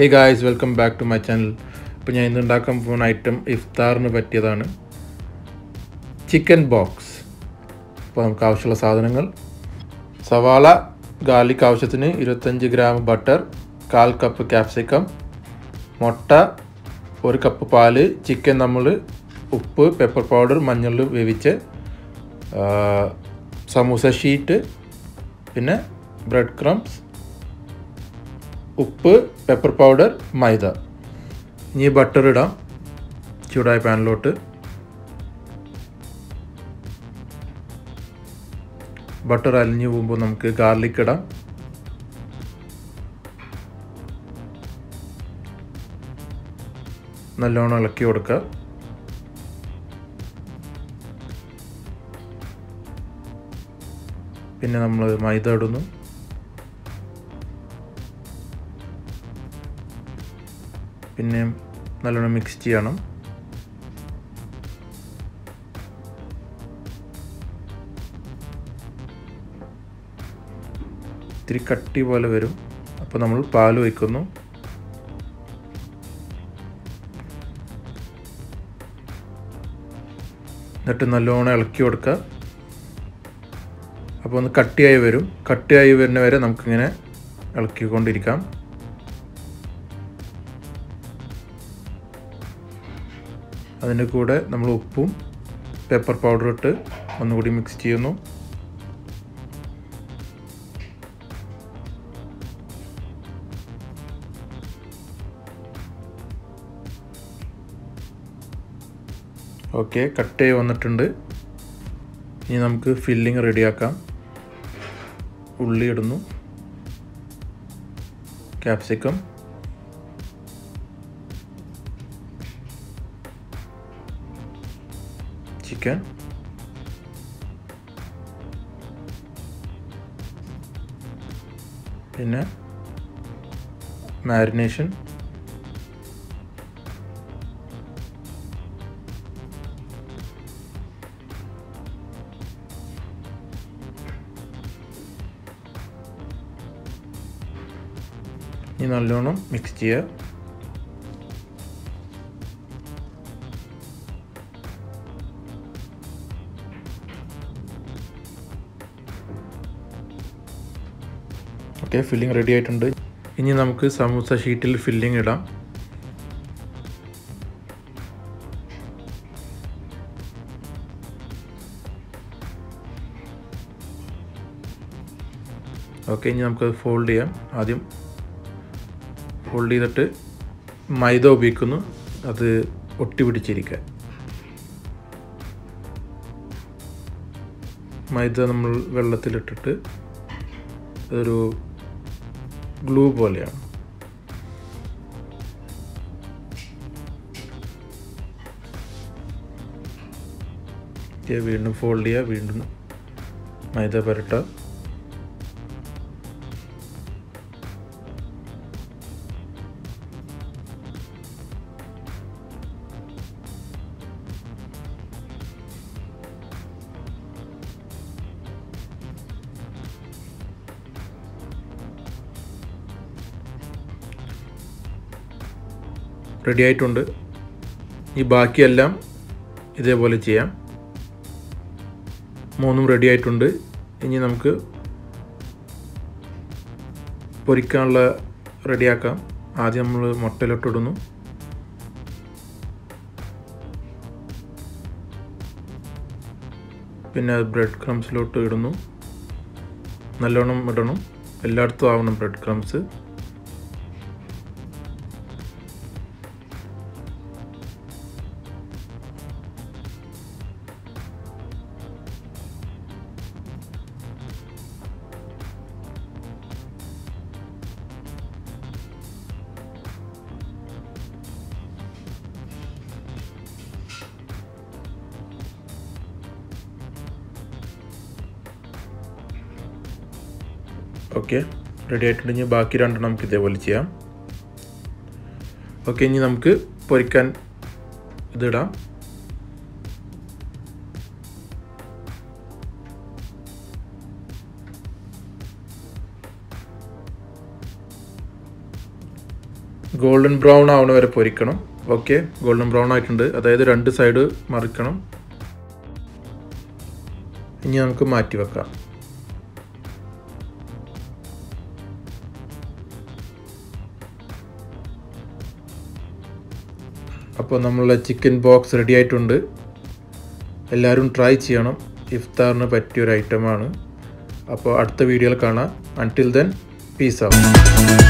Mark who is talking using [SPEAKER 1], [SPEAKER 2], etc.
[SPEAKER 1] Hey guys, welcome back to my channel. ഇപ്പോൾ ഞാൻ ഇന്ന് ഉണ്ടാക്കാൻ പോകുന്ന ഐറ്റം ഇഫ്താറിന് പറ്റിയതാണ്. Chicken box. അപ്പോൾ നമുക്ക് ആവശ്യമുള്ള സാധനങ്ങൾ: സവാള, ഗാർലിക് ആവശ്യത്തിന്, 25 ഗ്രാം ബട്ടർ, 1/4 കപ്പ് ക്യാപ്സിക്കം, മുട്ട, 1 കപ്പ് പാല്, ചിക്കൻ നമ്മൾ ഉപ്പ്, പെപ്പർ പൗഡർ, മഞ്ഞൾ വേവിച്ച്, സമൂസ ഷീറ്റ്, പിന്നെ ബ്രെഡ് ക്രംസ്, ഉപ്പ്, പെപ്പർ പൗഡർ, മൈദ. ഇനി ബട്ടർ ഇടാം ചൂടായ പാനിലോട്ട്. ബട്ടർ അലിഞ്ഞു പോകുമ്പോൾ നമുക്ക് ഗാർലിക് ഇടാം. നല്ലോണം ഇളക്കി കൊടുക്കുക. പിന്നെ നമ്മൾ മൈദ ഇടുന്നു. പിന്നെ നല്ലോണം മിക്സ് ചെയ്യണം. ഇത്തിരി കട്ടി പോലെ വരും. അപ്പോൾ നമ്മൾ പാൽ ഒഴിക്കുന്നു. എന്നിട്ട് നല്ലോണം ഇളക്കി കൊടുക്കുക. അപ്പോൾ ഒന്ന് കട്ടിയായി വരും. കട്ടിയായി വരുന്ന വരെ നമുക്കിങ്ങനെ ഇളക്കിക്കൊണ്ടിരിക്കാം. അതിൻ്റെ കൂടെ നമ്മൾ ഉപ്പും പെപ്പർ പൗഡർ ഇട്ട് ഒന്നുകൂടി മിക്സ് ചെയ്യുന്നു. ഓക്കെ, കട്ടായി വന്നിട്ടുണ്ട്. ഇനി നമുക്ക് ഫില്ലിങ് റെഡിയാക്കാം. ഉള്ളി ഇടുന്നു, ക്യാപ്സിക്കം, ചിക്കൻ, പിന്നെ മാരിനേഷൻ, ഇനി നല്ലോണം മിക്സ് ചെയ്യുക. ഓക്കെ, ഫില്ലിങ് റെഡി ആയിട്ടുണ്ട്. ഇനി നമുക്ക് സമൂസ ഷീറ്റിൽ ഫില്ലിങ് ഇടാം. ഓക്കെ, ഇനി നമുക്കത് ഫോൾഡ് ചെയ്യാം. ആദ്യം ഫോൾഡ് ചെയ്തിട്ട് മൈദ ഉപയോഗിക്കുന്നു, അത് ഒട്ടി പിടിച്ചിരിക്കാൻ. മൈദ നമ്മൾ വെള്ളത്തിലിട്ടിട്ട് അതൊരു ഗ്ലൂ പോലെയാണ്. വീണ്ടും ഫോൾഡ് ചെയ്യുക, വീണ്ടും മൈദ പുരട്ടുക. റെഡി ആയിട്ടുണ്ട്. ഈ ബാക്കിയെല്ലാം ഇതേപോലെ ചെയ്യാം. മൂന്നും റെഡി ആയിട്ടുണ്ട്. ഇനി നമുക്ക് പൊരിക്കാനുള്ള റെഡിയാക്കാം. ആദ്യം നമ്മൾ മുട്ടയിലോട്ടിടുന്നു. പിന്നെ ബ്രെഡ് ക്രംസിലോട്ട് ഇടുന്നു. നല്ലോണം ഇടണം, എല്ലായിടത്തും ആവണം ബ്രെഡ് ക്രംസ്. ഓക്കെ, റെഡി ആയിട്ടുണ്ടെങ്കിൽ ബാക്കി രണ്ടെണ്ണം നമുക്ക് ഇതേപോലെ ചെയ്യാം. ഓക്കെ, ഇനി നമുക്ക് പൊരിക്കാൻ ഇതിടാം. ഗോൾഡൻ ബ്രൗൺ ആവണ വരെ പൊരിക്കണം. ഓക്കെ, ഗോൾഡൻ ബ്രൗൺ ആയിട്ടുണ്ട്, അതായത് 2 സൈഡ് മറിക്കണം. ഇനി നമുക്ക് മാറ്റി വെക്കാം. അപ്പോൾ നമ്മളുടെ ചിക്കൻ ബോക്സ് റെഡി ആയിട്ടുണ്ട്. എല്ലാവരും ട്രൈ ചെയ്യണം. ഇഫ്താറിന് പറ്റിയൊരു ഐറ്റമാണ്. അപ്പോൾ അടുത്ത വീഡിയോയിൽ കാണാം. Until then, peace out.